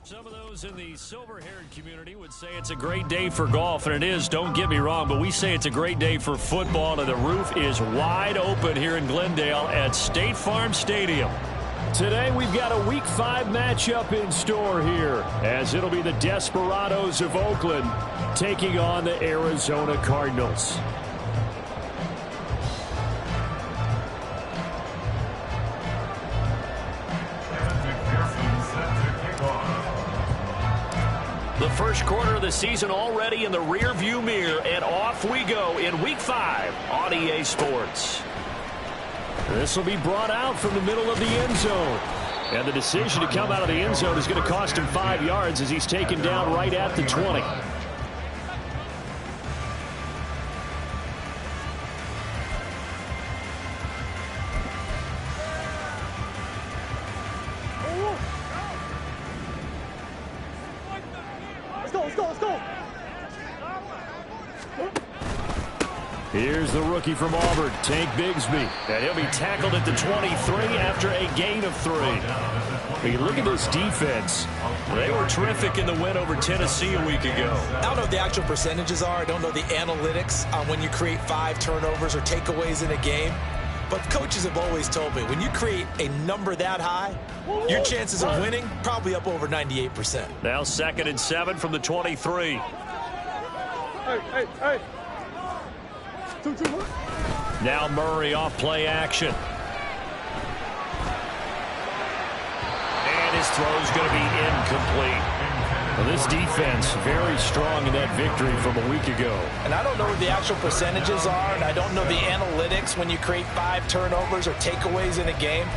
Some of those in the silver-haired community would say it's a great day for golf, and it is, don't get me wrong, but we say it's a great day for football, and the roof is wide open here in Glendale at State Farm Stadium. Today we've got a Week 5 matchup in store here, as it'll be the Desperados of Oakland taking on the Arizona Cardinals. The first quarter of the season already in the rear-view mirror, and off we go in Week 5 on EA Sports. This will be brought out from the middle of the end zone. And the decision to come out of the end zone is going to cost him 5 yards as he's taken down right at the 20. Here's the rookie from Auburn, Tank Bigsby, and he'll be tackled at the 23 after a gain of 3. Hey, look at this defense. They were terrific in the win over Tennessee a week ago. I don't know what the actual percentages are. I don't know the analytics on when you create 5 turnovers or takeaways in a game. But coaches have always told me, when you create a number that high, your chances of winning probably up over 98%. Now 2nd and 7 from the 23. Hey. Now Murray off play action. And his throw's going to be incomplete. Well, this defense very strong in that victory from a week ago. And I don't know what the actual percentages are, and I don't know the analytics when you create 5 turnovers or takeaways in a game.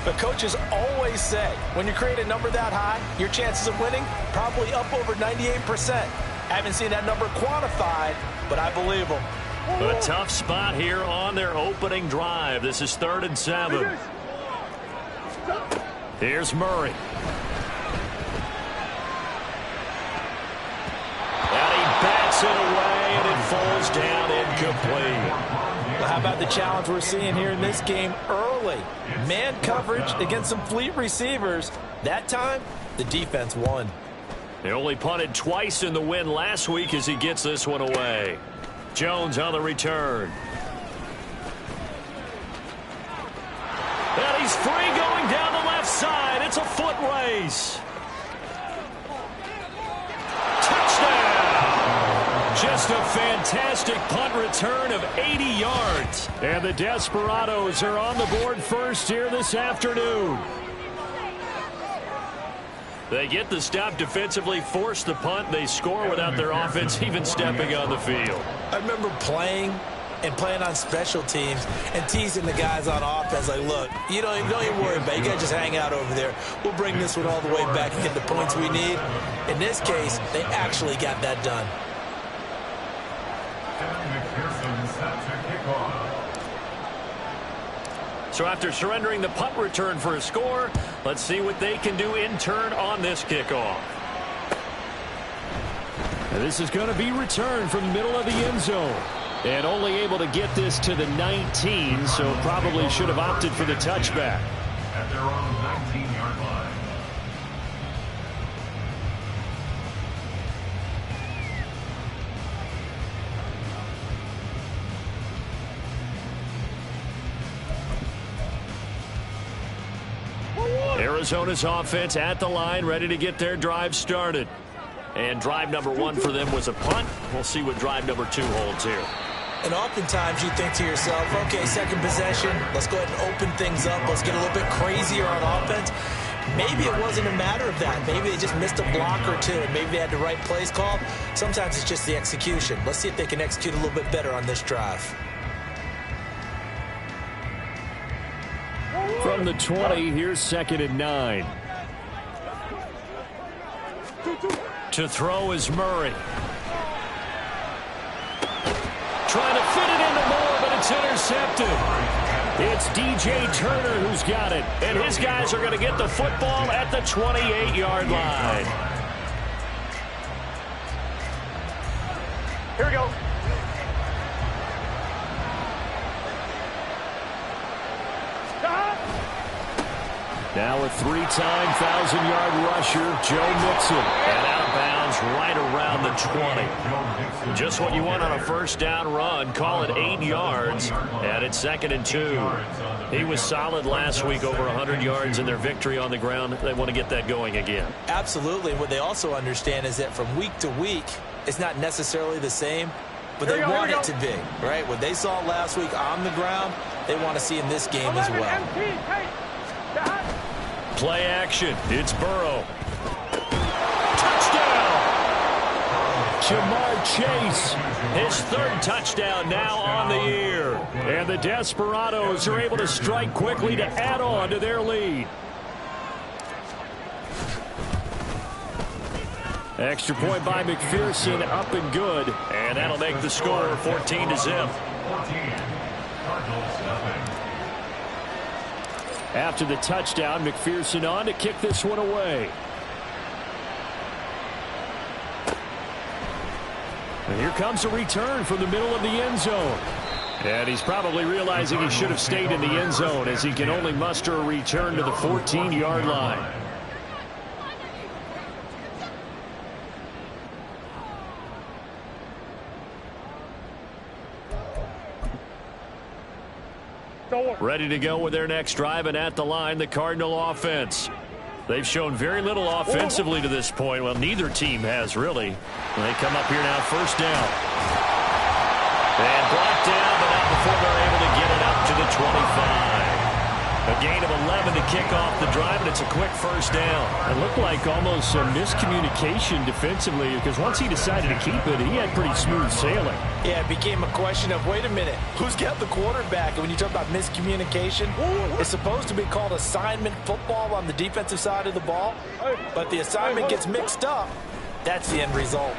But coaches always say, when you create a number that high, your chances of winning probably up over 98%. I haven't seen that number quantified, but I believe them. A tough spot here on their opening drive. This is 3rd and 7. Here's Murray. And he bats it away, and it falls down incomplete. Well, how about the challenge we're seeing here in this game early? Man coverage against some fleet receivers. That time, the defense won. They only punted twice in the win last week as he gets this one away. Jones on the return. And he's free going down the left side. It's a foot race. Touchdown! Just a fantastic punt return of 80 yards. And the Desperados are on the board first here this afternoon. They get the stop defensively, force the punt. They score without their offense even stepping on the field. I remember playing on special teams and teasing the guys on offense like, look, you don't even worry about it. You got to just hang out over there. We'll bring this one all the way back and get the points we need. In this case, they actually got that done. So after surrendering the punt return for a score, let's see what they can do in turn on this kickoff. And this is going to be returned from the middle of the end zone. And only able to get this to the 19, so probably should have opted for the touchback. At their own 19-yard line. Arizona's offense at the line, ready to get their drive started. And drive number 1 for them was a punt. We'll see what drive number 2 holds here. And oftentimes you think to yourself, okay, second possession, let's go ahead and open things up. Let's get a little bit crazier on offense. Maybe it wasn't a matter of that. Maybe they just missed a block or two, and maybe they had the right plays called. Sometimes it's just the execution. Let's see if they can execute a little bit better on this drive. From the 20, here's 2nd and 9. To throw is Murray. Trying to fit it into Moore, but it's intercepted. It's DJ Turner who's got it. And his guys are going to get the football at the 28-yard line. Here we go. Now a three-time 1,000-yard rusher, Joe Mixon. And outbounds right around the 20. Just what you want on a first down run. Call it 8 yards. And it's 2nd and 2. He was solid last week, over 100 yards in their victory on the ground. They want to get that going again. Absolutely. What they also understand is that from week to week, it's not necessarily the same, but they want it to be, right? What they saw last week on the ground, they want to see in this game as well. Play action. It's Burrow. Touchdown! Jamar Chase. His 3rd touchdown now on the year. And the Desperados are able to strike quickly to add on to their lead. Extra point by McPherson, up and good. And that'll make the score 14-0. After the touchdown, McPherson on to kick this one away. And here comes a return from the middle of the end zone. And he's probably realizing he should have stayed in the end zone, as he can only muster a return to the 14-yard line. Ready to go with their next drive, and at the line, the Cardinal offense. They've shown very little offensively to this point. Well, neither team has, really. They come up here now, first down. And brought down, but not before they're able to get it up to the 25. A gain of 11 to kick off the drive, and it's a quick first down. It looked like almost some miscommunication defensively, because once he decided to keep it, he had pretty smooth sailing. Yeah, it became a question of, wait a minute, who's got the quarterback? And when you talk about miscommunication, it's supposed to be called assignment football on the defensive side of the ball, but the assignment gets mixed up. That's the end result.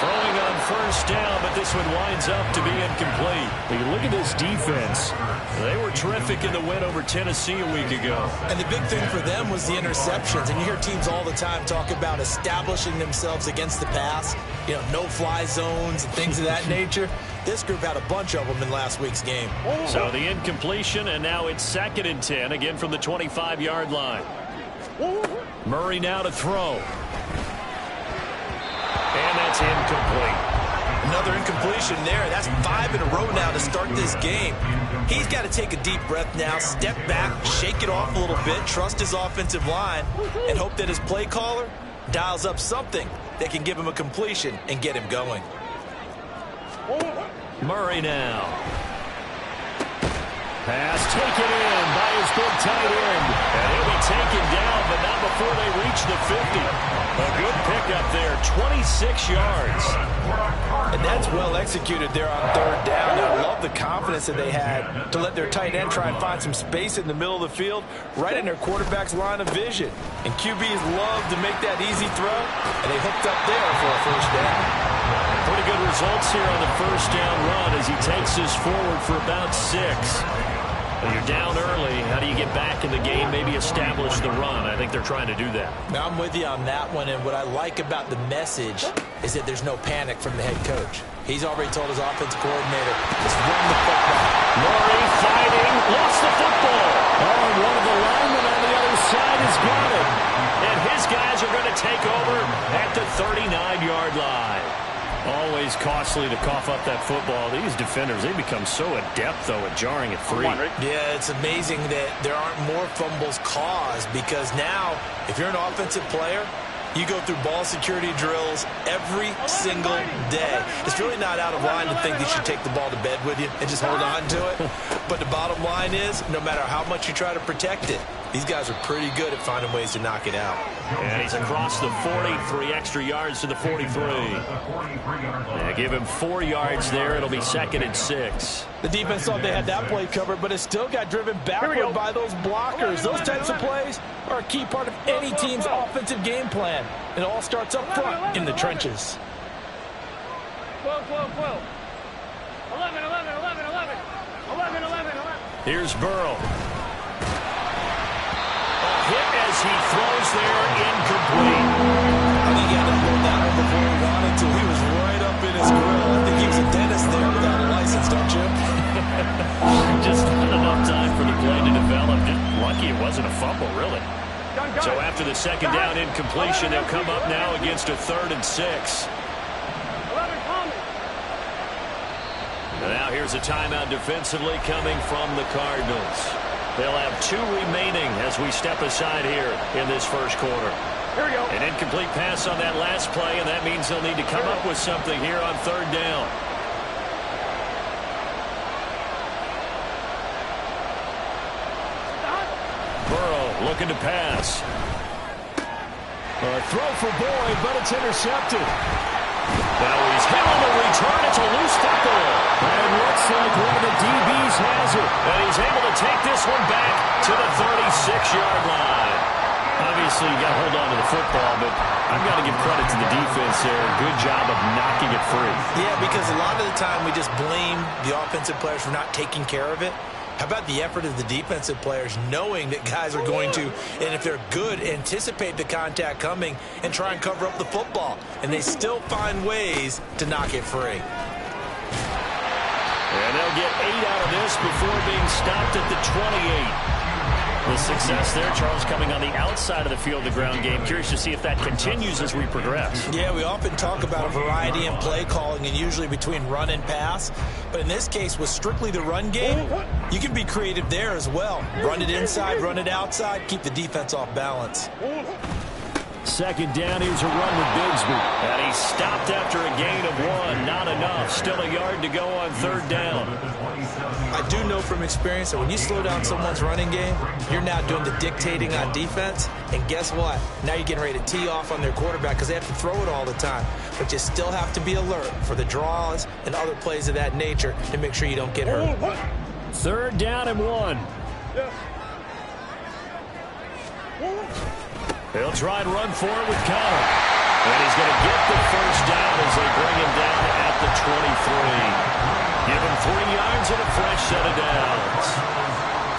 Throwing on first down, but this one winds up to be incomplete. But you look at this defense. They were terrific in the win over Tennessee a week ago. And the big thing for them was the interceptions. And you hear teams all the time talk about establishing themselves against the pass, you know, no-fly zones and things of that nature. This group had a bunch of them in last week's game. So the incompletion, and now it's 2nd and 10, again from the 25-yard line. Murray now to throw. And that's incomplete. Another incompletion there. That's 5 in a row now to start this game. He's got to take a deep breath now, step back, shake it off a little bit, trust his offensive line, and hope that his play caller dials up something that can give him a completion and get him going. Murray now. Pass taken in by his big tight end. And he'll be taken down, but not before they reach the 50. A good pickup there, 26 yards. And that's well executed there on 3rd down. I love the confidence that they had to let their tight end try and find some space in the middle of the field, right in their quarterback's line of vision. And QBs love to make that easy throw, and they hooked up there for a first down. Pretty good results here on the first down run as he takes this forward for about 6. When you're down early, how do you get back in the game, maybe establish the run? I think they're trying to do that. Now, I'm with you on that one, and what I like about the message is that there's no panic from the head coach. He's already told his offensive coordinator, just run the football. Murray fighting, lost the football. Oh, and one of the linemen on the other side has got it. And his guys are going to take over at the 39-yard line. Always costly to cough up that football. These defenders, they become so adept, though, at jarring it free. Yeah, it's amazing that there aren't more fumbles caused, because now, if you're an offensive player, you go through ball security drills every single day. It's really not out of line to think that you should take the ball to bed with you and just hold on to it. But the bottom line is, no matter how much you try to protect it, these guys are pretty good at finding ways to knock it out. And he's across the 40, 3 extra yards to the 43. Give him 4 yards there. It'll be 2nd and 6. The defense thought they had that play covered, but it still got driven backward by those blockers. Those types of plays are a key part of any team's offensive game plan. It all starts up front in the trenches. 12, 12, 12. 11, 11, 11, 11. 11, 11, 11. Here's Burrow. Hit as he throws there, incomplete. I think he had to hold that one before he wanted to. He was right up in his grill. I think he was a dentist there without a license, don't you? Just not enough time for the play to develop. Just lucky it wasn't a fumble, really. So after the second down incompletion, they'll come up now against a 3rd and 6. And now here's a timeout defensively coming from the Cardinals. They'll have 2 remaining as we step aside here in this first quarter. Here we go. An incomplete pass on that last play, and that means they'll need to come up with something here on 3rd down. Burrow looking to pass. A throw for Boyd, but it's intercepted. Now he's hit on the return. It's a loose football. And it looks like one of the DBs has it. And he's able to take this one back to the 36-yard line. Obviously, you got to hold on to the football, but I've got to give credit to the defense there. Good job of knocking it free. Yeah, because a lot of the time we just blame the offensive players for not taking care of it. How about the effort of the defensive players knowing that guys are going to, and if they're good, anticipate the contact coming and try and cover up the football. And they still find ways to knock it free. And they'll get 8 out of this before being stopped at the 28. The success there, Charles, coming on the outside of the field, the ground game. Curious to see if that continues as we progress. Yeah, we often talk about a variety in play calling and usually between run and pass. But in this case, with strictly the run game, you can be creative there as well. Run it inside, run it outside, keep the defense off balance. Second down, here's a run with Bigsby. And he stopped after a gain of 1. Not enough. Still a yard to go on 3rd down. I do know from experience that when you slow down someone's running game, you're now doing the dictating on defense. And guess what? Now you're getting ready to tee off on their quarterback because they have to throw it all the time. But you still have to be alert for the draws and other plays of that nature to make sure you don't get hurt. 3rd down and 1. He'll try and run for it with Connor. And he's going to get the first down as they bring him down at the 23. Give him 3 yards and a fresh set of downs.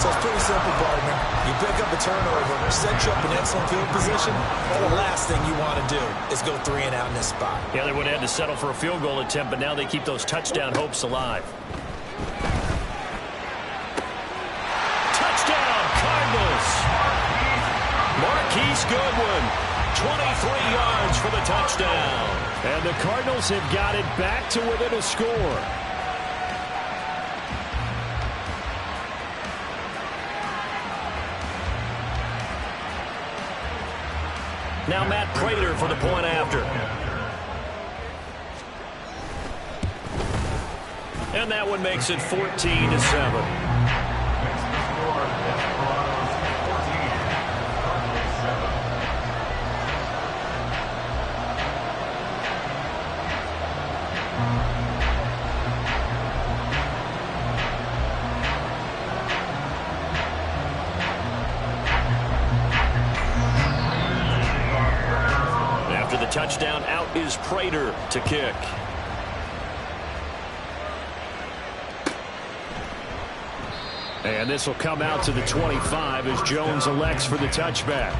So it's pretty simple, partner. You pick up a turnover, set you up in excellent field position, and the last thing you want to do is go 3 and out in this spot. Yeah, they would have had to settle for a field goal attempt, but now they keep those touchdown hopes alive. Touchdown, Cardinals! Marquise Goodwin, 23 yards for the touchdown. And the Cardinals have got it back to within a score. Now Matt Prater for the point after. And that one makes it 14-7. Touchdown, out is Prater to kick. And this will come out to the 25 as Jones elects for the touchback.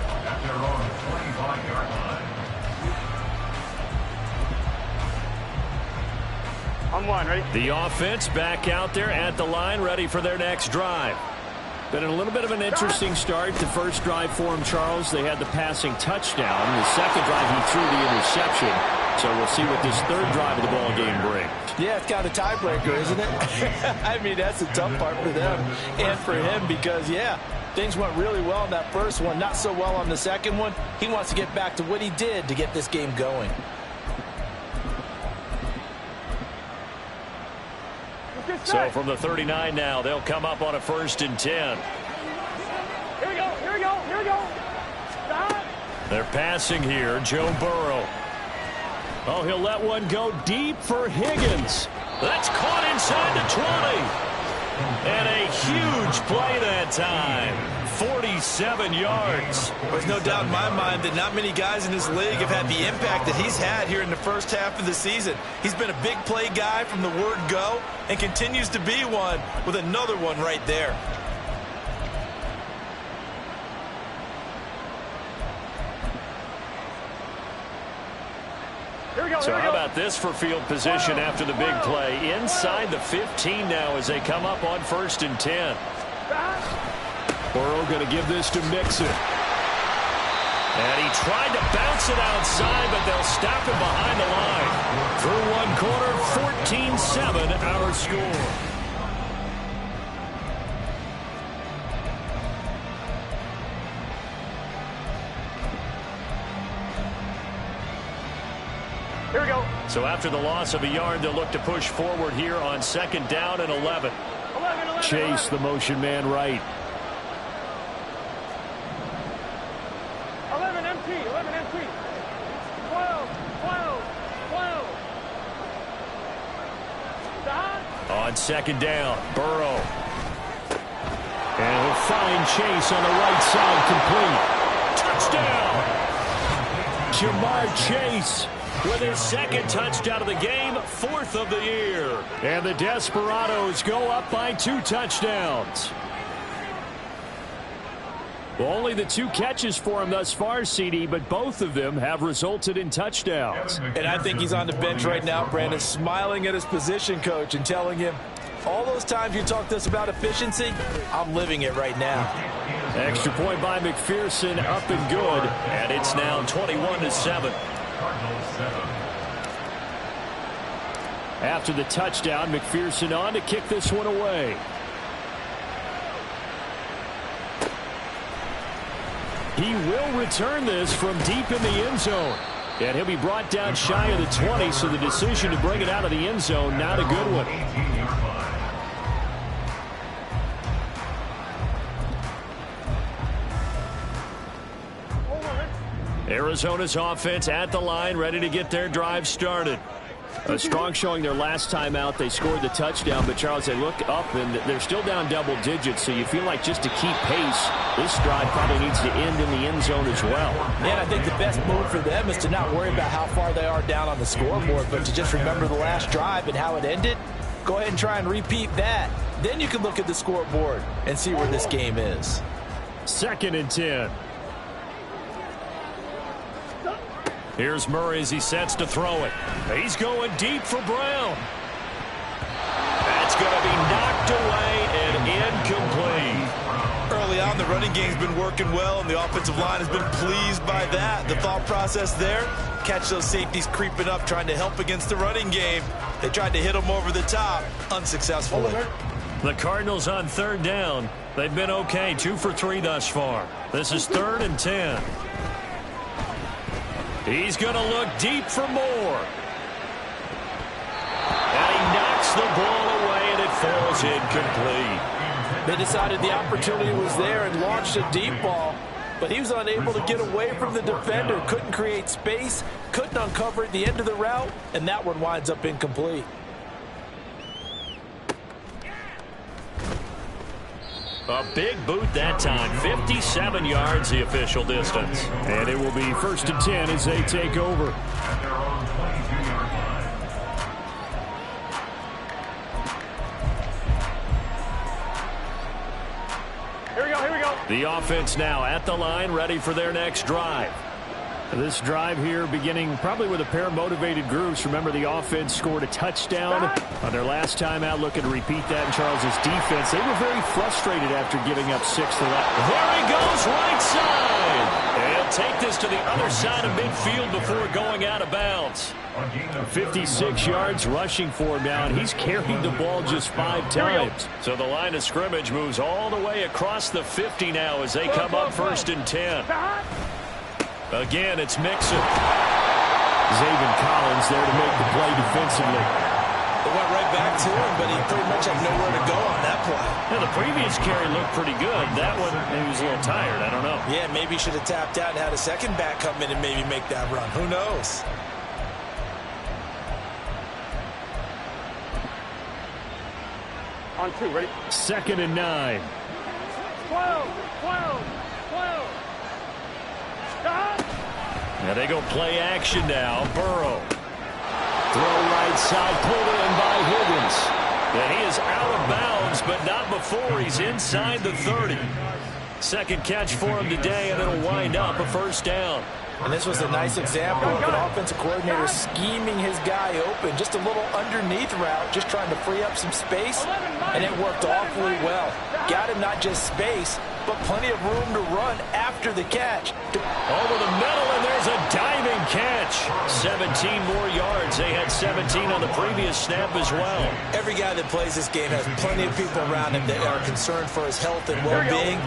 On 1, ready? The offense back out there at the line, ready for their next drive. Been a little bit of an interesting start. The first drive for him, Charles, they had the passing touchdown. The second drive, he threw the interception. So we'll see what this third drive of the ball game brings. Yeah, it's kind of a tiebreaker, isn't it? I mean, that's the tough part for them and for him because, yeah, things went really well in that first one, not so well on the second one. He wants to get back to what he did to get this game going. So from the 39 now, they'll come up on a 1st and 10. Here we go, here we go, here we go. Stop. They're passing here, Joe Burrow. Oh, he'll let one go deep for Higgins. That's caught inside the 20. And a huge play that time. 47 yards. There's no doubt in my mind that not many guys in this league have had the impact that he's had here in the first half of the season. He's been a big play guy from the word go and continues to be one with another one right there. So how about this for field position after the big play? Inside the 15 now as they come up on 1st and 10. Burrow going to give this to Mixon. And he tried to bounce it outside, but they'll stop him behind the line. Through one quarter, 14-7 our score. Here we go. So after the loss of a yard, they'll look to push forward here on 2nd down and 11. 11. Chase, the motion man, right. 11 empty. 11 empty. 12. On 2nd down, Burrow. And he'll find Chase on the right side, complete. Touchdown! Jamar Chase with his 2nd touchdown of the game, 4th of the year. And the Desperados go up by 2 touchdowns. Well, only the 2 catches for him thus far, CD, but both of them have resulted in touchdowns. And I think he's on the bench right now, Brandon, smiling at his position coach and telling him, all those times you talked to us about efficiency, I'm living it right now. Extra point by McPherson, up and good. And it's now 21-7. After the touchdown, McPherson on to kick this one away. He will return this from deep in the end zone. And he'll be brought down shy of the 20, so the decision to bring it out of the end zone, not a good one. Arizona's offense at the line, ready to get their drive started. A strong showing their last time out. They scored the touchdown, but Charles, they look up and they're still down double digits, so you feel like just to keep pace, this drive probably needs to end in the end zone as well. Yeah, I think the best move for them is to not worry about how far they are down on the scoreboard, but to just remember the last drive and how it ended. Go ahead and try and repeat that. Then you can look at the scoreboard and see where this game is. 2nd and 10. Here's Murray as he sets to throw it. He's going deep for Brown. That's going to be knocked away and incomplete. Early on, the running game's been working well, and the offensive line has been pleased by that. The thought process there, catch those safeties creeping up, trying to help against the running game. They tried to hit them over the top, unsuccessfully. The Cardinals on 3rd down. They've been okay, 2 for 3 thus far. This is 3rd and 10. He's going to look deep for more. And he knocks the ball away, and it falls incomplete. They decided the opportunity was there and launched a deep ball, but he was unable to get away from the defender, couldn't create space, couldn't uncover at the end of the route, and that one winds up incomplete. A big boot that time. 57 yards the official distance. And it will be 1st and 10 as they take over. At their own 22-yard line. Here we go. The offense now at the line, ready for their next drive. This drive here beginning probably with a pair of motivated groups. Remember, the offense scored a touchdown on their last time out. Looking to repeat that in Charles's defense. They were very frustrated after giving up 6 to that. There he goes, right side. And he'll take this to the other side of midfield before going out of bounds. 56 yards rushing for him now, and he's carried the ball just 5 times. So the line of scrimmage moves all the way across the 50 now as they come up 1st and 10. Again, it's Mixon. Zaven Collins there to make the play defensively. They went right back to him, but he pretty much had nowhere to go on that play. Yeah, the previous carry looked pretty good. That one, he was a little tired. I don't know. Yeah, maybe he should have tapped out and had a second back come in and maybe make that run. Who knows? On 2, ready? 2nd and 9. 12. Now they go play action now. Burrow. Throw right side, pulled in by Higgins. And he is out of bounds, but not before he's inside the 30. Second catch for him today, and it'll wind up a 1st down. And this was a nice example of an offensive coordinator scheming his guy open. Just a little underneath route, just trying to free up some space, and it worked awfully well. Got him not just space, but plenty of room to run after the catch. Over the middle, and there's a diving catch. 17 more yards. They had 17 on the previous snap as well. Every guy that plays this game has plenty of people around him that are concerned for his health and well-being.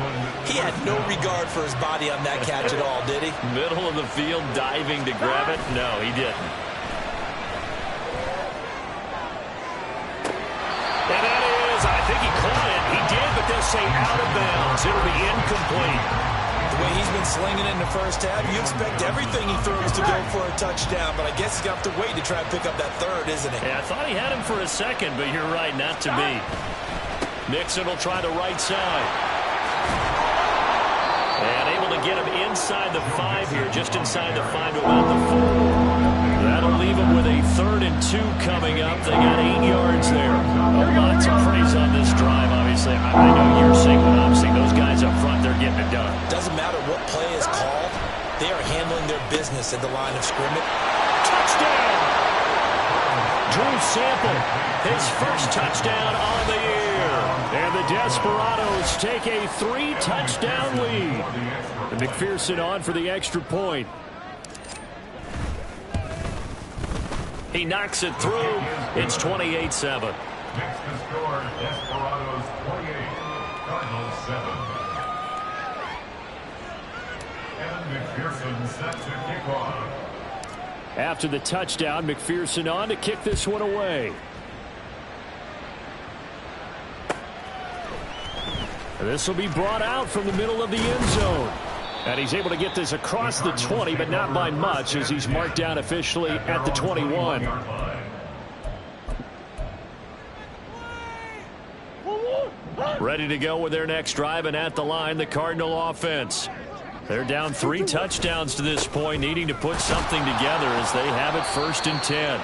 He had no regard for his body on that catch at all, did he? Middle of the field, diving to grab it. No, he didn't. And that is, I think he caught it. He did, but they'll say out of bounds. It'll be incomplete. The way he's been slinging it in the first half, you expect everything he throws to go for a touchdown, but I guess he's going to have to wait to try and pick up that third, isn't he? Yeah, I thought he had him for a second, but you're right, not to be. Mixon will try the right side. And able to get him inside the 5 here, just inside the 5 to about the 4. That'll leave them with a 3rd and 2 coming up. They got 8 yards there. Lots of praise on this drive, obviously. I know you're seeing what I'm seeing. Those guys up front, they're getting it done. Doesn't matter what play is called. They are handling their business at the line of scrimmage. Touchdown! Drew Sample, his first touchdown on the year. And the Desperados take a 3-touchdown lead. And McPherson on for the extra point. He knocks it through. It's 28-7. Next to score, Desperados 28, Cardinals 7. And McPherson set to kick off. After the touchdown, McPherson on to kick this one away. This will be brought out from the middle of the end zone. And he's able to get this across the 20, but not by much, as he's marked down officially at the 21. Ready to go with their next drive, and at the line, the Cardinal offense. They're down 3 touchdowns to this point, needing to put something together as they have it 1st and 10.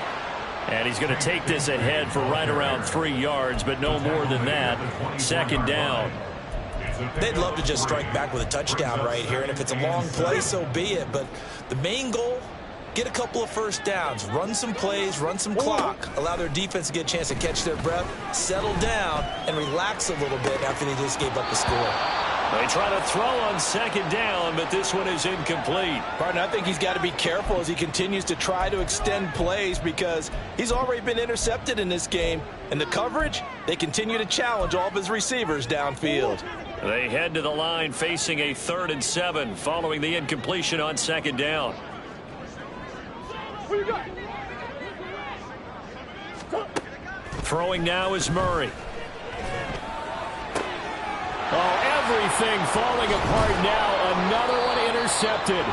And he's going to take this ahead for right around 3 yards, but no more than that. 2nd down. They'd love to just strike back with a touchdown right here, and if it's a long play, so be it. But the main goal, get a couple of first downs, run some plays, run some clock, allow their defense to get a chance to catch their breath, settle down, and relax a little bit after they just gave up the score. They try to throw on 2nd down, but this one is incomplete. Partner, I think he's got to be careful as he continues to try to extend plays because he's already been intercepted in this game. And the coverage, they continue to challenge all of his receivers downfield. They head to the line facing a 3rd and 7 following the incompletion on 2nd down. Throwing now is Murray. Oh, everything falling apart now. Another one intercepted.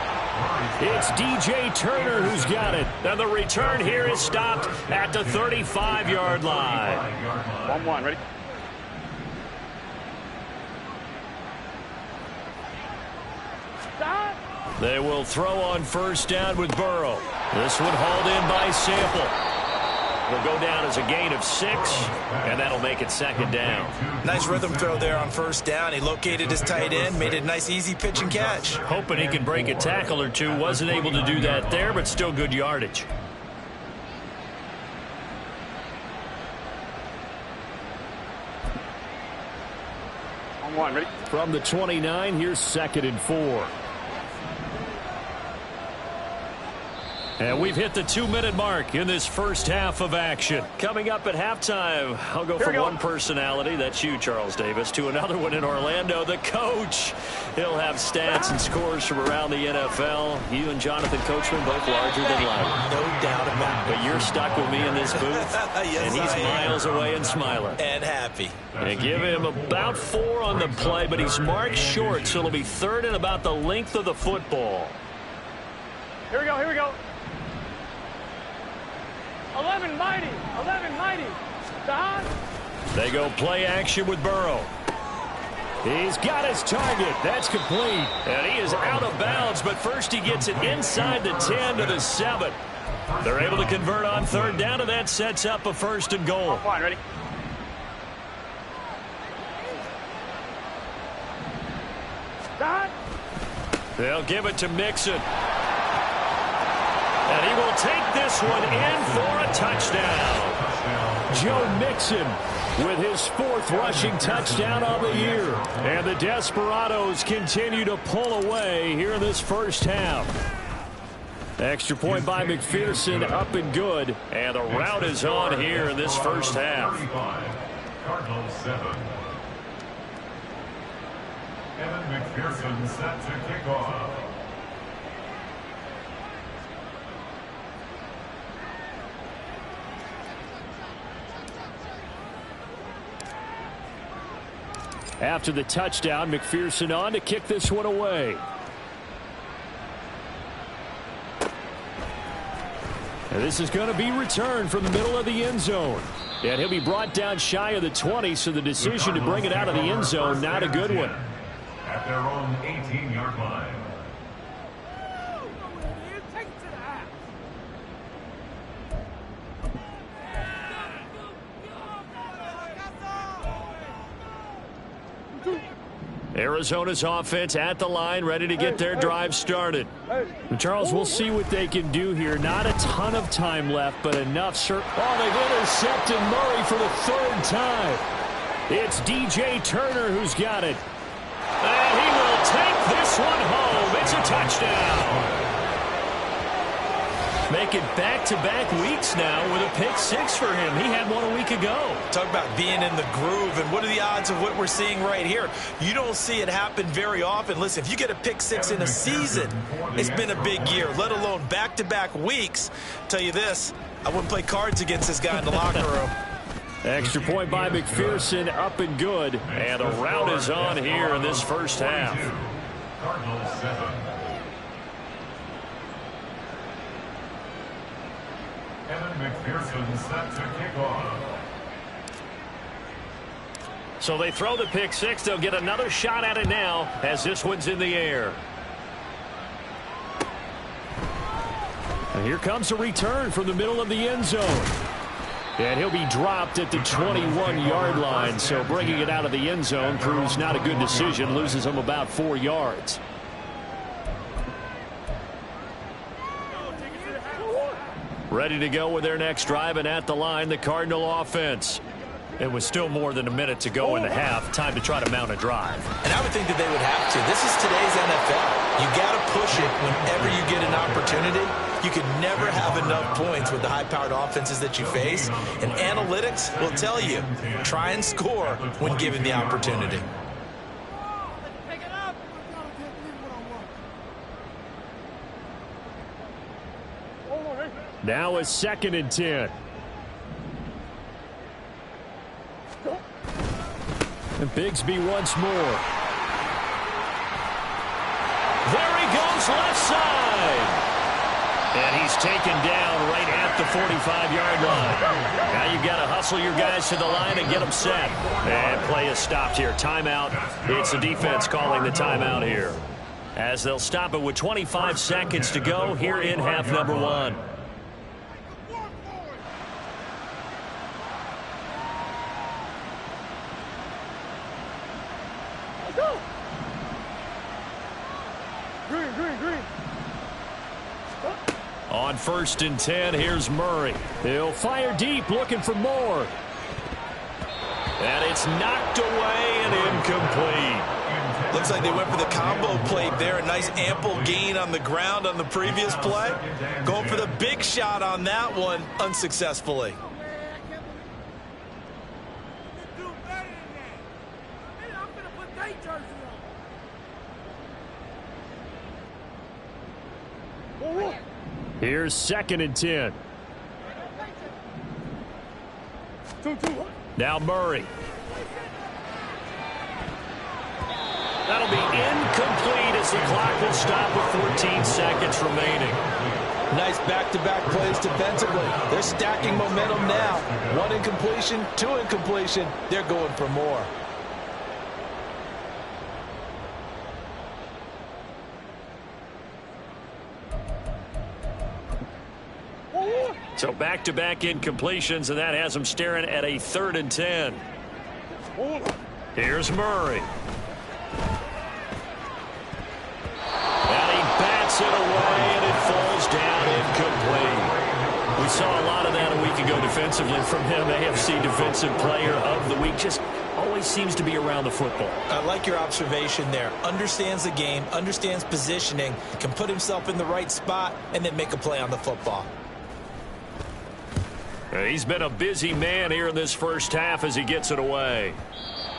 It's DJ Turner who's got it. And the return here is stopped at the 35-yard line. 1-1, ready? They will throw on 1st down with Burrow. This one hauled in by Sample. Will go down as a gain of 6, and that'll make it 2nd down. Nice rhythm throw there on 1st down. He located his tight end, made it a nice easy pitch and catch. Hoping he can break a tackle or two. Wasn't able to do that there, but still good yardage. On 1, ready? From the 29, here's 2nd and 4. And we've hit the 2-minute mark in this first half of action. Coming up at halftime, I'll go from one personality, that's you, Charles Davis, to another one in Orlando, the coach. He'll have stats and scores from around the NFL. You and Jonathan Coachman both larger than life. No doubt about it. But you're stuck with me in this booth, Yes, and he's miles away and smiling. And happy. And give him about 4 on the play, but he's marked short, so it'll be 3rd and about the length of the football. Here we go, here we go. 11 mighty, 11 mighty. Don. They go play action with Burrow. He's got his target. That's complete. And he is out of bounds, but first he gets it inside the 10 to the 7. They're able to convert on 3rd down, and that sets up a 1st and goal. Fine, ready? Don. They'll give it to Mixon. And he will take this one in for a touchdown. Joe Mixon with his 4th rushing touchdown on the year. And the Desperados continue to pull away here in this first half. Extra point by McPherson, up and good. And the route is on here in this first half. Cardinals 7. Evan McPherson set to kick off. After the touchdown, McPherson on to kick this one away. And this is going to be returned from the middle of the end zone. And he'll be brought down shy of the 20, so the decision to bring it out of the end zone, not a good one. At their own 18-yard line. Arizona's offense at the line, ready to get their drive started. And Charles, we'll see what they can do here. Not a ton of time left, but enough. Oh, they've intercepted Murray for the 3rd time. It's DJ Turner who's got it. And he will take this one home. It's a touchdown. Making back-to-back weeks now with a pick-6 for him. He had one a week ago. Talk about being in the groove, and what are the odds of what we're seeing right here? You don't see it happen very often. Listen, if you get a pick-6 in a season, it's been a big year, let alone back-to-back weeks. Tell you this, I wouldn't play cards against this guy in the locker room. Extra point by McPherson, up and good. And a route is on here in this first half. Cardinals 7. Evan McPherson set to kick off. So they throw the pick-6. They'll get another shot at it now as this one's in the air. And here comes a return from the middle of the end zone. And he'll be dropped at the 21-yard line. So bringing it out of the end zone proves not a good decision. Loses him about 4 yards. Ready to go with their next drive, and at the line, the Cardinal offense. It was still more than a minute to go in the half. Time to try to mount a drive. And I would think that they would have to. This is today's NFL. You got to push it whenever you get an opportunity. You can never have enough points with the high-powered offenses that you face. And analytics will tell you, try and score when given the opportunity. Now a 2nd and 10. And Bigsby once more. There he goes left side. And he's taken down right at the 45-yard line. Now you've got to hustle your guys to the line and get them set. And play is stopped here. Timeout. It's the defense calling the timeout here. As they'll stop it with 25 seconds to go here in half number 1. On 1st and 10, here's Murray. He'll fire deep, looking for more. And it's knocked away and incomplete. Looks like they went for the combo play there. A nice ample gain on the ground on the previous play. Going for the big shot on that one unsuccessfully. Here's 2nd and 10. Now Murray. That'll be incomplete as the clock will stop with 14 seconds remaining. Nice back-to-back plays defensively. They're stacking momentum now. 1 incompletion, 2 incompletion. They're going for more. So back-to-back incompletions, and that has them staring at a 3rd and 10. Here's Murray. And he bats it away, and it falls down incomplete. We saw a lot of that a week ago defensively. defensively from him. AFC Defensive Player of the Week. Just always seems to be around the football. I like your observation there. Understands the game, understands positioning, can put himself in the right spot, and then make a play on the football. He's been a busy man here in this first half as he gets it away.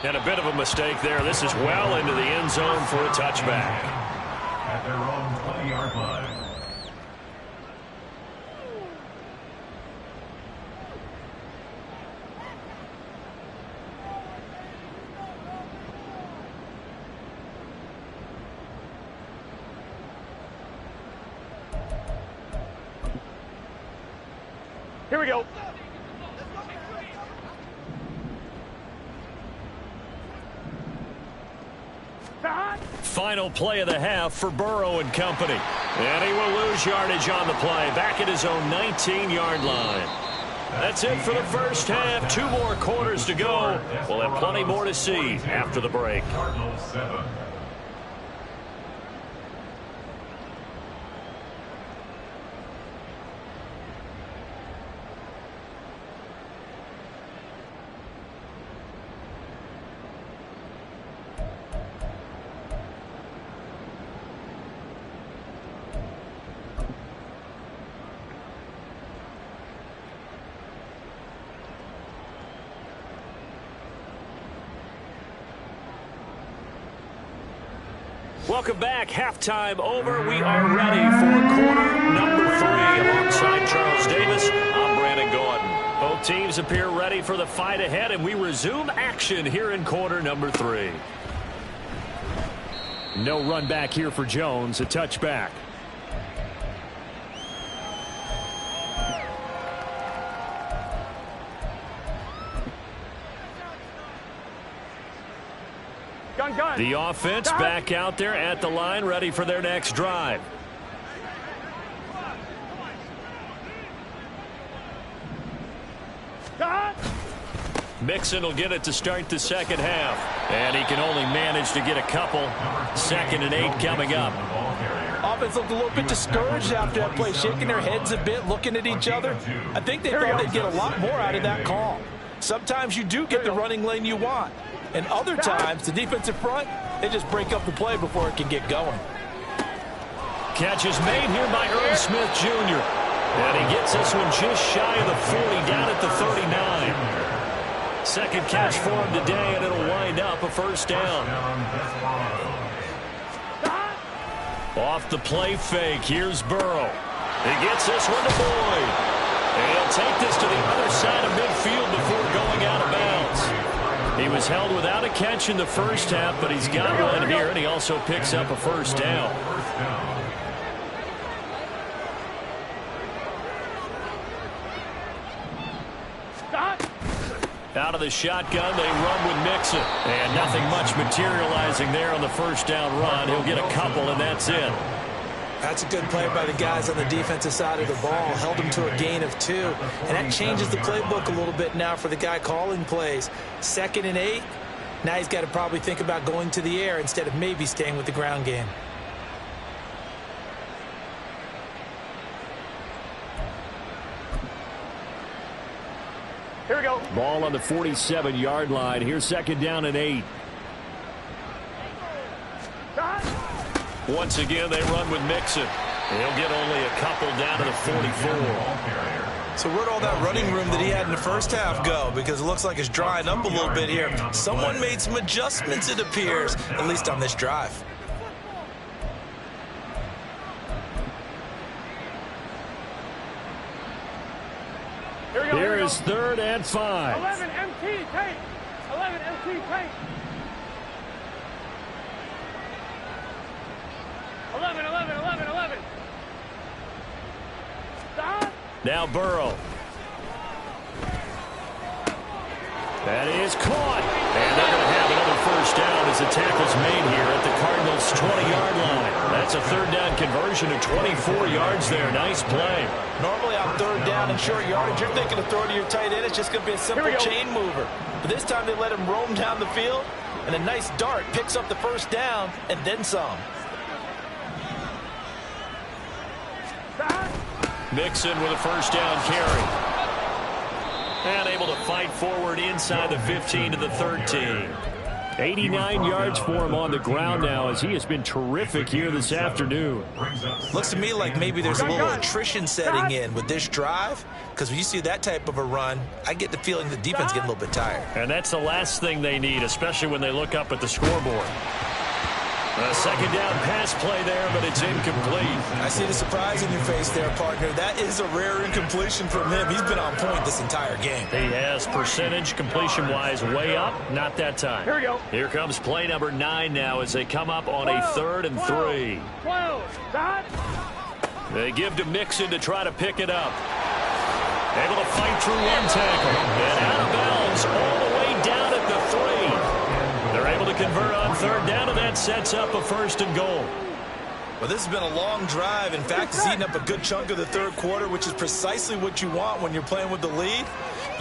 And a bit of a mistake there. This is well into the end zone for a touchback. At their own 20-yard line. Here we go. Final play of the half for Burrow and company. And he will lose yardage on the play. Back at his own 19-yard line. That's it for the first half. 2 more quarters to go. We'll have plenty more to see after the break. Cardinals 7. Welcome back. Halftime over. We are ready for quarter number 3. Alongside Charles Davis, I'm Brandon Gordon. Both teams appear ready for the fight ahead, and we resume action here in quarter number 3. No run back here for Jones. A touchback. Gun. The offense back out there at the line, ready for their next drive. Gun. Mixon will get it to start the second half. And he can only manage to get a couple. 2nd and 8 coming up. Offense looked a little bit discouraged after that play, shaking their heads a bit, looking at each other. I think they thought they'd get a lot more out of that call. Sometimes you do get the running lane you want. And other times, the defensive front, they just break up the play before it can get going. Catch is made here by Irv Smith Jr. And he gets this one just shy of the 40, down at the 39. Second catch for him today, and it'll wind up a first down. Off the play fake, here's Burrow. He gets this one to Boyd. And he'll take this to the other side of midfield before going out of bounds. He was held without a catch in the first half, but he's got one here, and he also picks up a first down. Out of the shotgun, they run with Mixon. And nothing much materializing there on the first down run. He'll get a couple, and that's it. That's a good play by the guys on the defensive side of the ball. Held them to a gain of 2. And that changes the playbook a little bit now for the guy calling plays. 2nd and 8. Now he's got to probably think about going to the air instead of maybe staying with the ground game. Here we go. Ball on the 47-yard line. Here's 2nd down and 8. Once again, they run with Mixon. He'll get only a couple down to the 44. So where'd all that running room that he had in the first half go? Because it looks like it's drying up a little bit here. Someone made some adjustments, it appears, at least on this drive. Here is 3rd and 5. 11 MT tape. 11 MT tape. 11. Stop. Now Burrow. That is caught. And they're going to have another first down as the tackle's made here at the Cardinals' 20-yard line. That's a 3rd down conversion of 24 yards there. Nice play. Normally on 3rd down and short yardage, you're thinking of throwing to your tight end. It's just going to be a simple chain mover. But this time they let him roam down the field, and a nice dart picks up the first down and then some. Mixon with a first down carry. And able to fight forward inside the 15 to the 13. 89 yards for him on the ground now as he has been terrific here this afternoon. Looks to me like maybe there's a little attrition setting in with this drive, because when you see that type of a run, I get the feeling the defense getting a little bit tired. And that's the last thing they need, especially when they look up at the scoreboard. A second down pass play there, but it's incomplete. I see the surprise in your face there, partner. That is a rare incompletion from him. He's been on point this entire game. He has percentage completion-wise way up. Not that time. Here we go. Here comes play number 9 now as they come up on a 3rd and 3. 12. Dot. They give to Mixon to try to pick it up. Able to fight through one tackle. And out of bounds all the way down at the 3. They're able to convert on 3rd down, and that sets up a 1st and goal. Well, this has been a long drive. In fact, it's eaten up a good chunk of the 3rd quarter, which is precisely what you want when you're playing with the lead.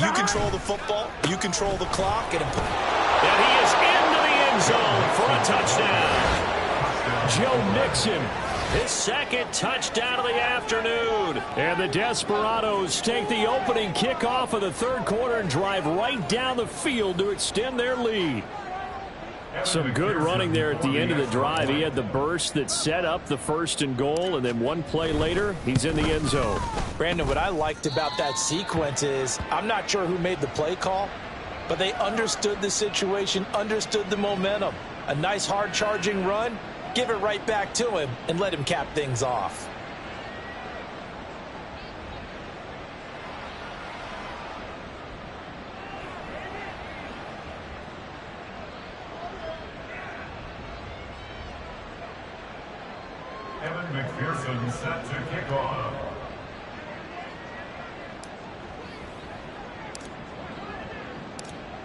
You control the football, you control the clock. And he is into the end zone for a touchdown. Joe Mixon, his 2nd touchdown of the afternoon. And the Desperados take the opening kickoff of the 3rd quarter and drive right down the field to extend their lead. Some good running there at the end of the drive. He had the burst that set up the 1st and goal, and then one play later, he's in the end zone. Brandon, what I liked about that sequence is I'm not sure who made the play call, but they understood the situation, understood the momentum. A nice hard-charging run, give it right back to him, and let him cap things off. McPherson set to kick off.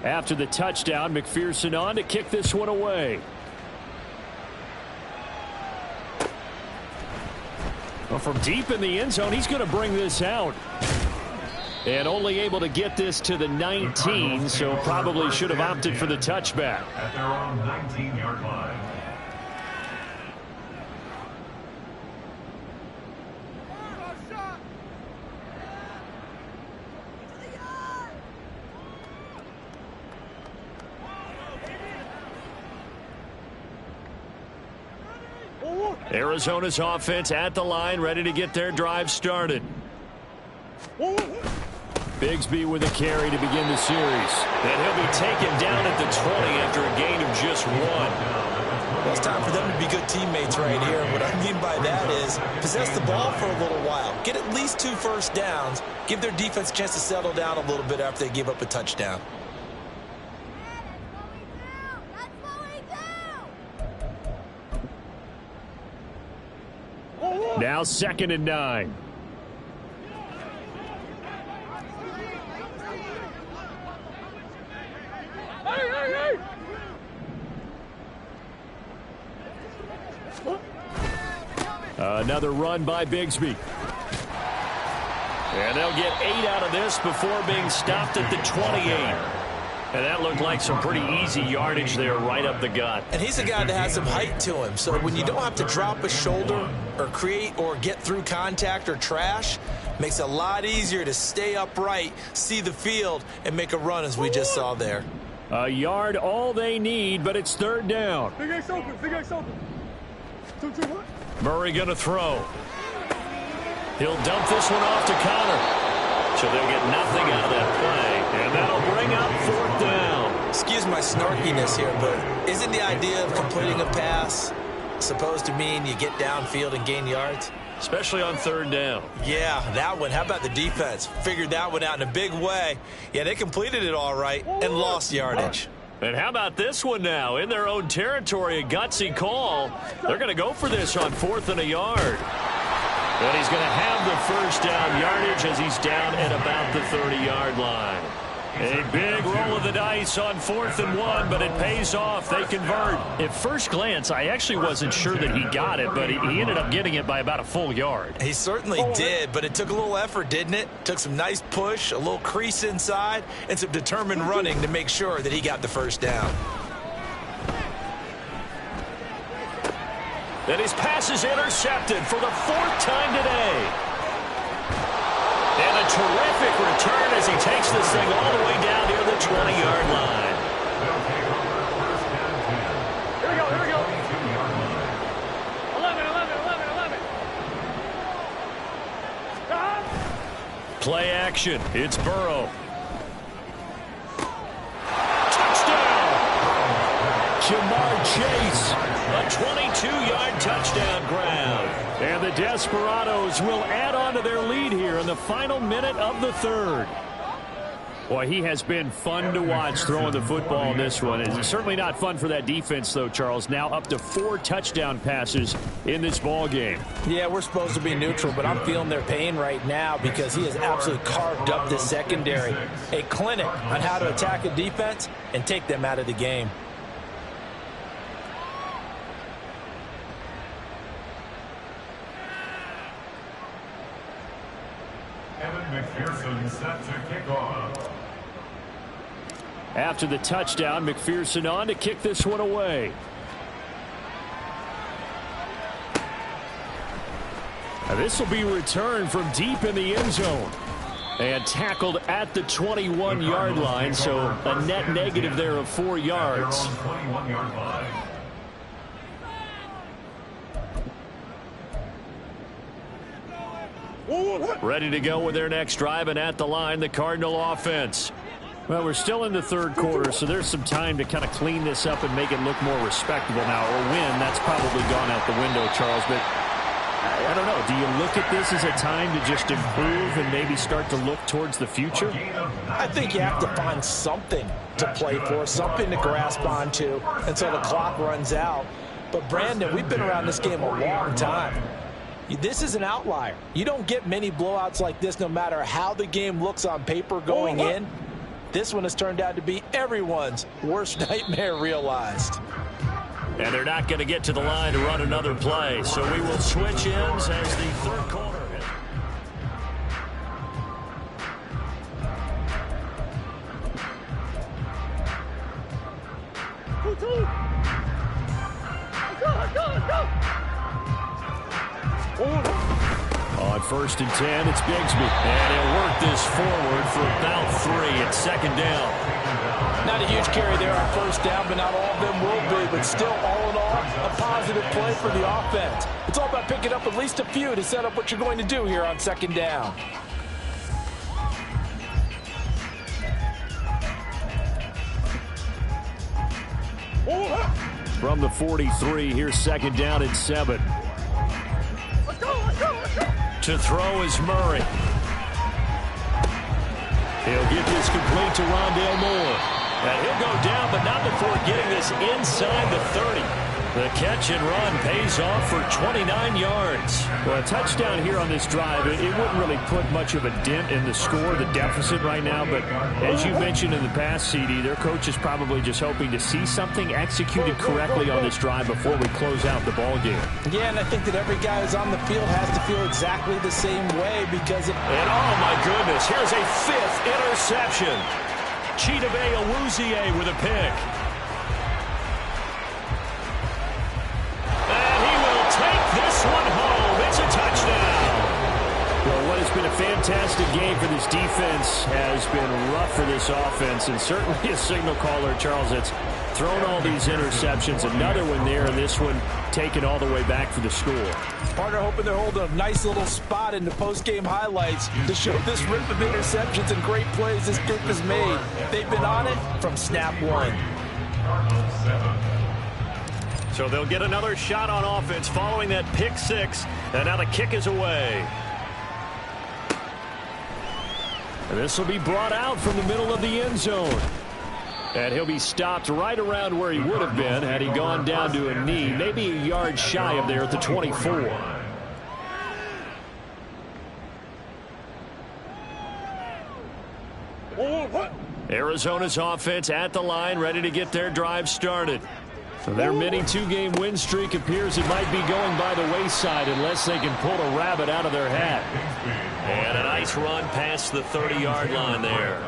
After the touchdown, McPherson on to kick this one away. Well, from deep in the end zone, he's going to bring this out. And only able to get this to the 19, so probably should have opted for the touchback. At their own 19-yard line. Arizona's offense at the line, ready to get their drive started. Bigsby with a carry to begin the series. And he'll be taken down at the 20 after a gain of just 1. Well, it's time for them to be good teammates right here. What I mean by that is possess the ball for a little while. Get at least 2 first downs. Give their defense a chance to settle down a little bit after they give up a touchdown. Now 2nd and 9. Another run by Bigsby. And they'll get 8 out of this before being stopped at the 28. And that looked like some pretty easy yardage there right up the gut. And he's a guy that has some height to him. So when you don't have to drop a shoulder or create or get through contact or trash, makes it a lot easier to stay upright, see the field, and make a run as we just saw there. A yard all they need, but it's 3rd down. Big X open. Big X open. 2-2-1. Murray going to throw. He'll dump this one off to Connor. So they'll get nothing out of that play. And that'll bring up 4th down. Excuse my snarkiness here, but isn't the idea of completing a pass supposed to mean you get downfield and gain yards? Especially on 3rd down. Yeah, that one. How about the defense? Figured that one out in a big way. Yeah, they completed it all right and lost yardage. And how about this one now? In their own territory, a gutsy call. They're going to go for this on 4th and a yard. But he's going to have the 1st down yardage as he's down at about the 30-yard line. A big roll of the dice on 4th and 1, but it pays off. They convert. At first glance, I actually wasn't sure that he got it, but he ended up getting it by about a full yard. He certainly did, but it took a little effort, didn't it? Took some nice push, a little crease inside, and some determined running to make sure that he got the 1st down. And his pass is intercepted for the 4th time today. And the terrific return as he takes this thing all the way down near the 20-yard line. Here we go, here we go. 11, 11, 11, 11. Stop. Play action. It's Burrow. Touchdown! Jamar Chase. A 22-yard touchdown grab. And the Desperados will add on to their lead here in the final minute of the third. Boy, he has been fun to watch throwing the football in this one. It's certainly not fun for that defense, though, Charles. Now up to 4 touchdown passes in this ball game. Yeah, we're supposed to be neutral, but I'm feeling their pain right now because he has absolutely carved up the secondary. A clinic on how to attack a defense and take them out of the game. McPherson set to kick off. After the touchdown, McPherson on to kick this one away. Now this will be returned from deep in the end zone. And tackled at the 21-yard line, so a net negative there of 4 yards. 21-yard line. Ready to go with their next drive, and at the line, the Cardinal offense. Well, we're still in the third quarter, so there's some time to kind of clean this up and make it look more respectable now. Or win, that's probably gone out the window, Charles. But I don't know. Do you look at this as a time to just improve and maybe start to look towards the future? I think you have to find something to play for, something to grasp onto until the clock runs out. But, Brandon, we've been around this game a long time. This is an outlier. You don't get many blowouts like this no matter how the game looks on paper going in. This one has turned out to be everyone's worst nightmare realized. And they're not going to get to the line to run another play. So we will switch ends as the third quarter. Let's go. On 1st and 10, it's Bigsby. And he'll work this forward for about 3 at 2nd down. Not a huge carry there on 1st down, but not all of them will be. But still, all in all, a positive play for the offense. It's all about picking up at least a few to set up what you're going to do here on 2nd down. From the 43, here's 2nd down and 7. To throw is Murray. He'll get this complete to Rondale Moore. And he'll go down, but not before getting this inside the 30. The catch and run pays off for 29 yards. Well, a touchdown here on this drive, it wouldn't really put much of a dent in the score, the deficit right now. But as you mentioned in the past, CD, their coach is probably just hoping to see something executed correctly on this drive before we close out the ball game. Yeah, and I think that every guy who's on the field has to feel exactly the same way because And oh my goodness, here's a 5th interception. Chidobe Awuzie with a pick. And he will take this one home. It's a touchdown. Well, what has been a fantastic game for this defense has been rough for this offense, and certainly a signal caller, Charles, that's thrown all these interceptions. Another one there, and this one taken all the way back for the score. Partner hoping they're holding a nice little spot in the post-game highlights to show this rip of interceptions and great plays this group has made. They've been on it from snap one. So they'll get another shot on offense following that pick 6, and now the kick is away. And this will be brought out from the middle of the end zone. And he'll be stopped right around where he would have been had he gone down to a knee, maybe a yard shy of there at the 24. Arizona's offense at the line, ready to get their drive started. So their mini 2-game win streak appears it might be going by the wayside unless they can pull a rabbit out of their hat. And a nice run past the 30-yard line there.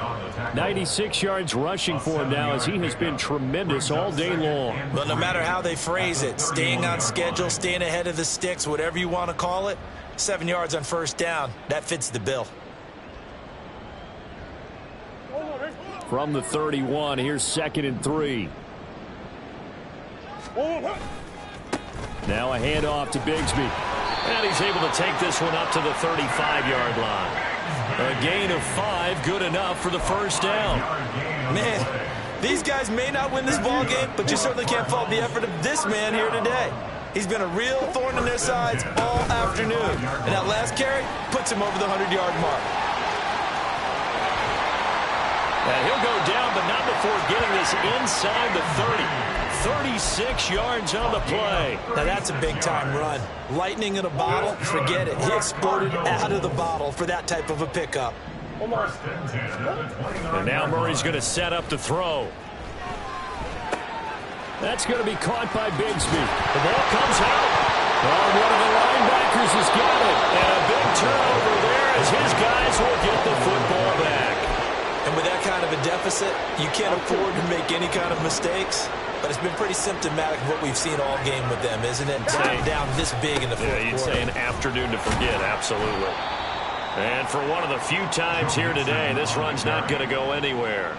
96 yards rushing for him now as he has been tremendous all day long. But no matter how they phrase it, staying on schedule, staying ahead of the sticks, whatever you want to call it, 7 yards on 1st down, that fits the bill. From the 31, here's 2nd and 3. Now a handoff to Bigsby. And he's able to take this one up to the 35-yard line. A gain of 5, good enough for the first down. Man, these guys may not win this ball game, but you certainly can't fault the effort of this man here today. He's been a real thorn in their sides all afternoon. And that last carry puts him over the 100-yard mark. And he'll go down, but not before getting this inside the 30. 36 yards on the play. Now that's a big-time run. Lightning in a bottle, forget it. He exploded out of the bottle for that type of a pickup. And now Murray's going to set up to throw. That's going to be caught by Bigsby. The ball comes out. Oh, one of the linebackers has got it. And a big turnover there as his guys will get the football back. And with that kind of a deficit, you can't afford to make any kind of mistakes. But it's been pretty symptomatic of what we've seen all game with them, isn't it? Down this big in the fourth quarter. You'd say an afternoon to forget, absolutely. And for one of the few times here today, this run's not going to go anywhere.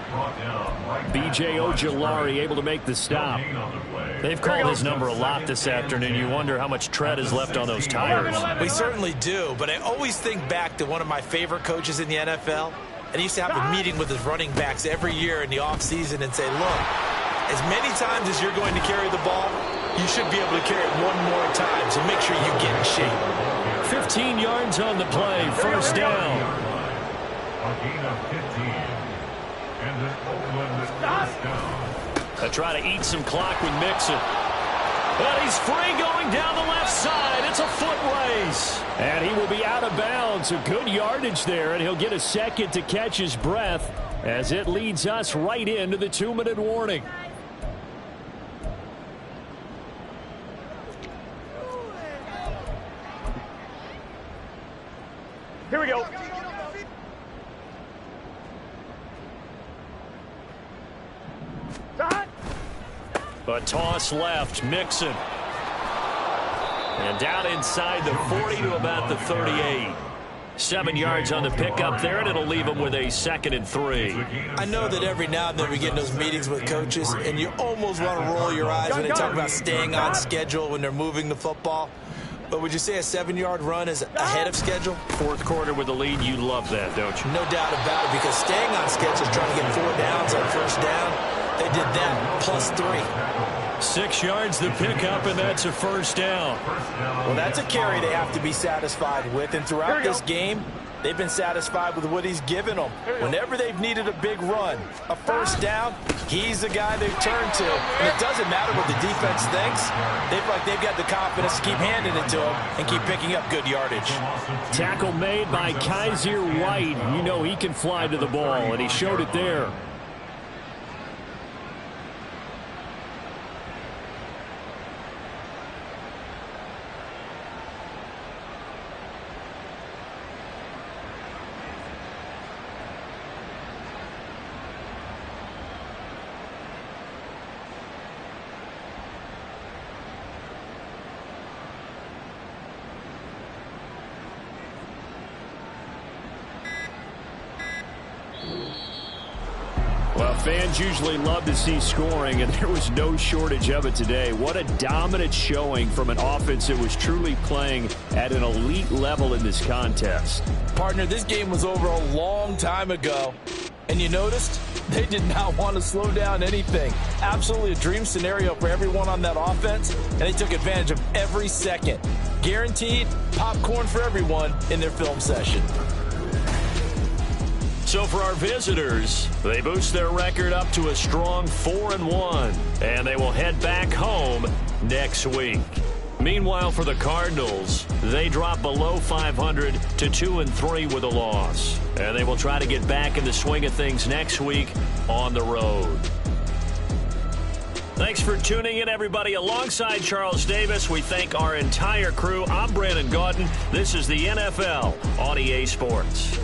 B.J. Ojulari able to make the stop. They've called his number a lot this afternoon. You wonder how much tread is left on those tires. We certainly do, but I always think back to one of my favorite coaches in the NFL. And he used to have a meeting with his running backs every year in the offseason and say, look, as many times as you're going to carry the ball, you should be able to carry it one more time, so make sure you get in shape. 15 yards on the play, first down. A gain of 15. And an Oakland first down. They try to eat some clock with Mixon. But he's free going down the left side. It's a foot race. And he will be out of bounds. A good yardage there, and he'll get a second to catch his breath as it leads us right into the 2-minute warning. Here we go. A toss left, Mixon. And down inside the 40 to about the 38. 7 yards on the pickup there, and it'll leave him with a 2nd and 3. I know that every now and then we get in those meetings with coaches, and you almost want to roll your eyes when they talk about staying on schedule when they're moving the football. But would you say a 7-yard run is ahead of schedule? Fourth quarter with the lead, you love that, don't you? No doubt about it, because staying on schedule is trying to get 4 downs on first down. They did that plus 3. 6 yards the pickup, and that's a first down. Well, that's a carry they have to be satisfied with. And throughout this game, they've been satisfied with what he's given them. Whenever they've needed a big run, a first down, he's the guy they've turned to. And it doesn't matter what the defense thinks. They feel like they've got the confidence to keep handing it to him and keep picking up good yardage. Tackle made by Kaiser White. You know he can fly to the ball, and he showed it there. Well, fans usually love to see scoring, and there was no shortage of it today. What a dominant showing from an offense that was truly playing at an elite level in this contest. Partner, this game was over a long time ago, and you noticed they did not want to slow down anything. Absolutely a dream scenario for everyone on that offense, and they took advantage of every second. Guaranteed popcorn for everyone in their film session. So for our visitors, they boost their record up to a strong 4-1, and they will head back home next week. Meanwhile, for the Cardinals, they drop below 500 to 2-3 with a loss, and they will try to get back in the swing of things next week on the road. Thanks for tuning in, everybody. Alongside Charles Davis, we thank our entire crew. I'm Brandon Gaudin. This is the NFL on EA Sports.